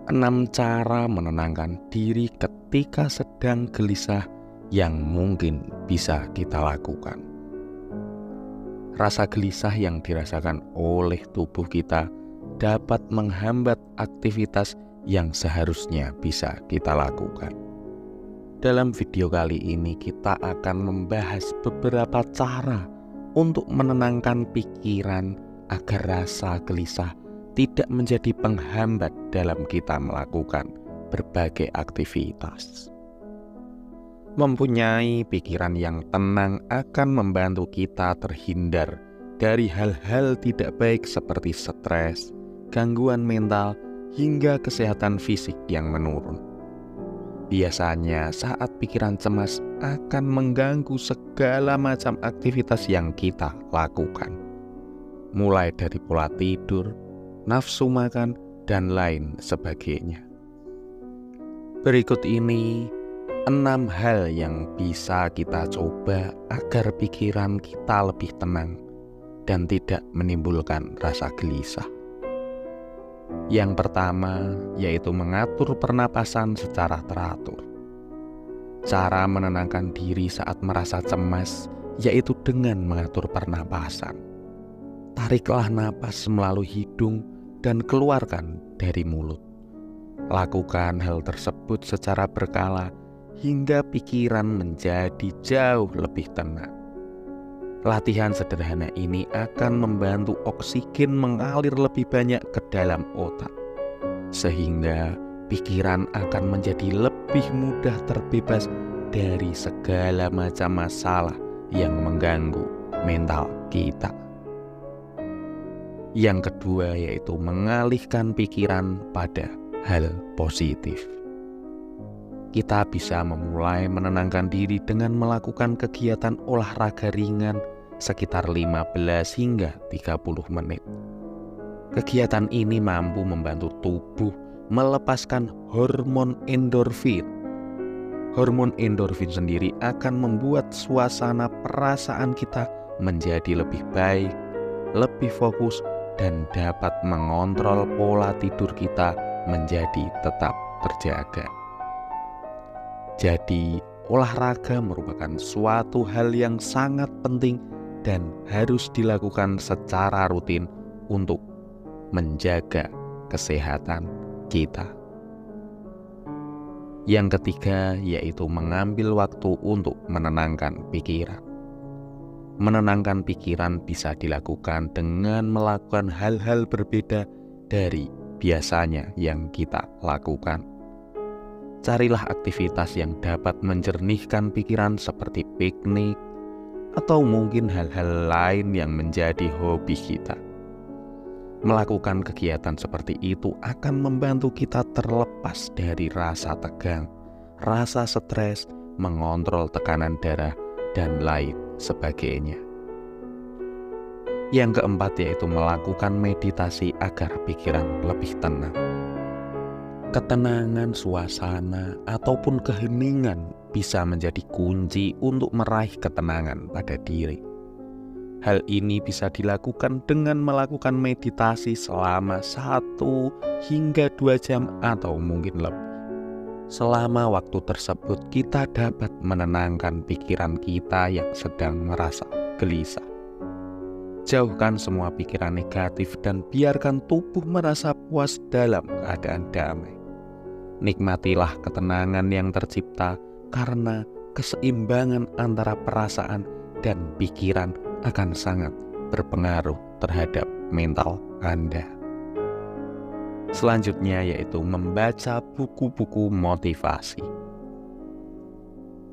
6 cara menenangkan diri ketika sedang gelisah yang mungkin bisa kita lakukan. Rasa gelisah yang dirasakan oleh tubuh kita dapat menghambat aktivitas yang seharusnya bisa kita lakukan. Dalam video kali ini kita akan membahas beberapa cara untuk menenangkan pikiran agar rasa gelisah tidak menjadi penghambat dalam kita melakukan berbagai aktivitas. Mempunyai pikiran yang tenang akan membantu kita terhindar dari hal-hal tidak baik seperti stres, gangguan mental, hingga kesehatan fisik yang menurun. Biasanya saat pikiran cemas akan mengganggu segala macam aktivitas yang kita lakukan, mulai dari pola tidur, nafsu makan, dan lain sebagainya. Berikut ini 6 hal yang bisa kita coba agar pikiran kita lebih tenang dan tidak menimbulkan rasa gelisah. Yang pertama yaitu mengatur pernapasan secara teratur. Cara menenangkan diri saat merasa cemas yaitu dengan mengatur pernapasan. Tariklah napas melalui hidung dan keluarkan dari mulut. Lakukan hal tersebut secara berkala hingga pikiran menjadi jauh lebih tenang. Latihan sederhana ini akan membantu oksigen mengalir lebih banyak ke dalam otak, sehingga pikiran akan menjadi lebih mudah terbebas dari segala macam masalah yang mengganggu mental kita. Yang kedua yaitu mengalihkan pikiran pada hal positif. Kita bisa memulai menenangkan diri dengan melakukan kegiatan olahraga ringan sekitar 15 hingga 30 menit. Kegiatan ini mampu membantu tubuh melepaskan hormon endorfin. Hormon endorfin sendiri akan membuat suasana perasaan kita menjadi lebih baik, lebih fokus, dan dapat mengontrol pola tidur kita menjadi tetap terjaga. Jadi, olahraga merupakan suatu hal yang sangat penting dan harus dilakukan secara rutin untuk menjaga kesehatan kita. Yang ketiga yaitu mengambil waktu untuk menenangkan pikiran. Menenangkan pikiran bisa dilakukan dengan melakukan hal-hal berbeda dari biasanya yang kita lakukan. Carilah aktivitas yang dapat menjernihkan pikiran seperti piknik atau mungkin hal-hal lain yang menjadi hobi kita. Melakukan kegiatan seperti itu akan membantu kita terlepas dari rasa tegang, rasa stres, mengontrol tekanan darah, dan lain sebagainya. Yang keempat yaitu melakukan meditasi agar pikiran lebih tenang. Ketenangan suasana ataupun keheningan bisa menjadi kunci untuk meraih ketenangan pada diri. Hal ini bisa dilakukan dengan melakukan meditasi selama 1 hingga 2 jam atau mungkin lebih. Selama waktu tersebut kita dapat menenangkan pikiran kita yang sedang merasa gelisah. Jauhkan semua pikiran negatif dan biarkan tubuh merasa puas dalam keadaan damai. Nikmatilah ketenangan yang tercipta karena keseimbangan antara perasaan dan pikiran akan sangat berpengaruh terhadap mental Anda. Selanjutnya yaitu membaca buku-buku motivasi.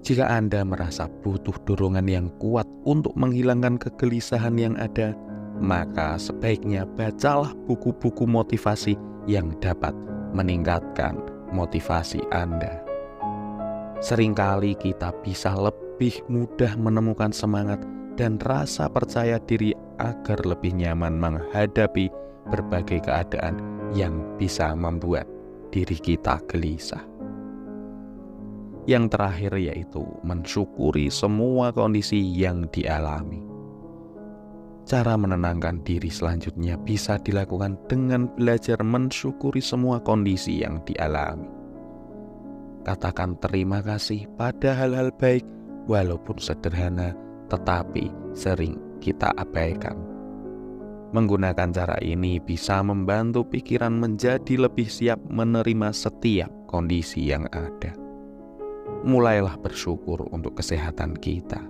Jika Anda merasa butuh dorongan yang kuat untuk menghilangkan kegelisahan yang ada, maka sebaiknya bacalah buku-buku motivasi yang dapat meningkatkan motivasi Anda. Seringkali kita bisa lebih mudah menemukan semangat dan rasa percaya diri agar lebih nyaman menghadapi berbagai keadaan yang bisa membuat diri kita gelisah. Yang terakhir yaitu mensyukuri semua kondisi yang dialami. Cara menenangkan diri selanjutnya bisa dilakukan dengan belajar mensyukuri semua kondisi yang dialami. Katakan terima kasih pada hal-hal baik walaupun sederhana tetapi sering kita abaikan. Menggunakan cara ini bisa membantu pikiran menjadi lebih siap menerima setiap kondisi yang ada. Mulailah bersyukur untuk kesehatan kita,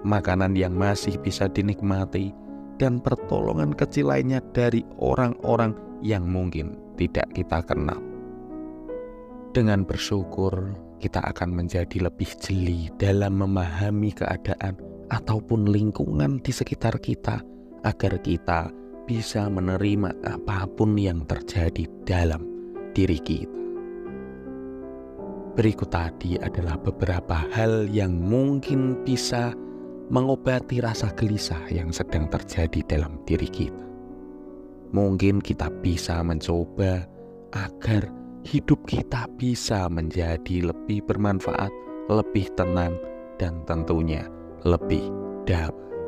makanan yang masih bisa dinikmati, dan pertolongan kecil lainnya dari orang-orang yang mungkin tidak kita kenal. Dengan bersyukur, kita akan menjadi lebih jeli dalam memahami keadaan ataupun lingkungan di sekitar kita, agar kita bisa menerima apapun yang terjadi dalam diri kita. Berikut tadi adalah beberapa hal yang mungkin bisa mengobati rasa gelisah yang sedang terjadi dalam diri kita. Mungkin kita bisa mencoba agar hidup kita bisa menjadi lebih bermanfaat, lebih tenang, dan tentunya lebih damai.